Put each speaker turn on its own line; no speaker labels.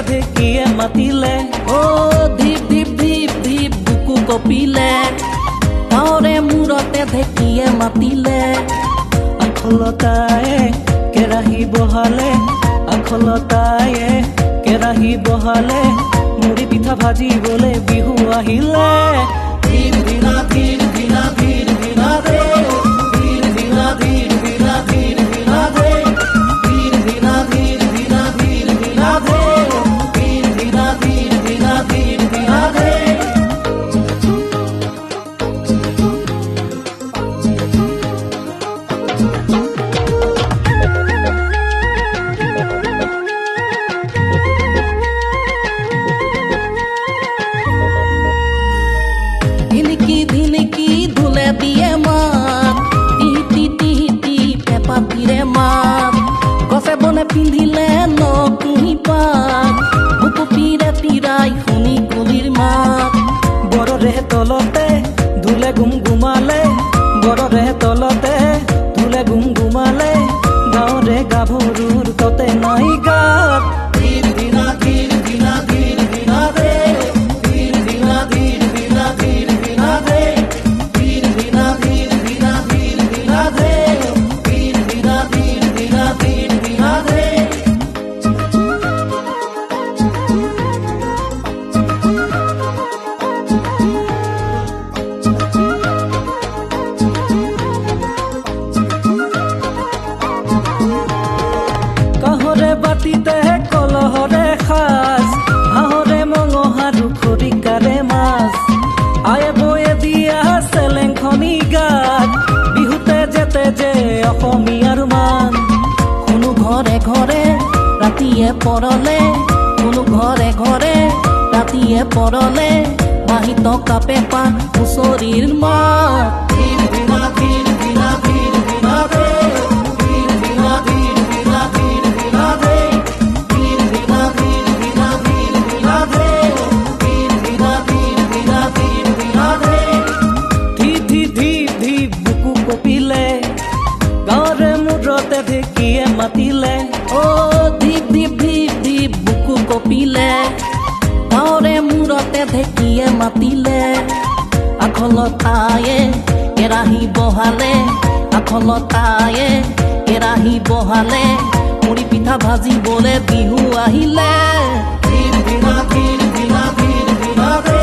ঢেকিয়ে মাতিলে ও ধীপ ধীপ ধীপ ধীপ বুকু কপিলে গাঁৱৰে মূৰতে ঢেকিয়ে মাতিলে আখলতায়ে কেৰাহী বহালে আখলতায়ে কেৰাহী বহালে মুড়ি পিঠা ভাজিবলে বিহু আহিলে ধীৰ ধীৰা ধীৰ ধীৰা ধীৰ ধীৰা দে ধীৰ ধীৰা ধীৰ ধীৰা ধীৰ ধীৰা দে ধীৰ ধীৰা ধীৰ ধীৰা ধীৰ ধীৰা দে ধিনিকি ধুলে দিয়ে মাত টি টি টি পেপা পিৰে মাত গছে বনে পিন্ধিলে নকুহি পাত বুকু পিৰে পিৰাই শুনি কুলিৰ মাত বৰৰে তলতে ধুলে গুমগুমালে বৰৰে তলতে ধুলে গুমগুমালে গাঁৱৰে গাভৰুৰ ততে নাই গাত ধীৰ ধীৰা ধীৰ ধীৰা ধীৰ ধীৰা দে ধীৰ ধীৰা ধীৰ ধীৰা ধীৰ ধীৰা দে ধীৰ ধীৰা ধীৰ ধীৰা ধীৰ ধীৰা দে ধীৰ ধীৰা ধীৰ ধীৰা ধীৰ ধীৰা দে কাহৰে বাতিতে কলহৰে সাজ হাঁহৰে মঙহাৰু খৰিকাৰে মাছ আয়ে বয়ে দিয়া চেলেংখনি গাত বিহুতে যেতে যে অসমীয়াৰ মান কোনো ঘৰে ঘৰে ৰাতিয়ে পৰলে কোনো ঘৰে ঘৰে ৰাতিয়ে পৰলে বাঁহী টকা পেপা হুঁচৰিৰ মাত ধীৰ ধীৰা ধীৰ ধীৰা ধীৰ ধীৰা দে ধীৰ ধীৰা ধীৰ ধীৰা ধীৰ ধীৰা দে ধীৰ ধীৰা ধীৰ ধীৰা ধীৰ ধীৰা দে ধীৰ ধীৰা ধীৰ ধীৰা ধীৰ ধীৰা দে ধীপ ধীপ ধীপ ধীপ বুকু কপিলে গাঁৱৰে মূৰতে ঢেকিয়ে মাতিলে অ ধীপ ধীপ ধীপ ধীপ বুকু কপিলে গাঁৱৰে মূৰতে ঢেকিয়ে মাতিলে আখলতায়ে কেৰাহী বহালে আখলতায়ে কেৰাহী বহালে মুড়ি পিঠা ভাজিবলে বিহু আহিলে ধীৰ ধীৰা ধীৰ ধীৰা ধীৰ ধীৰা দে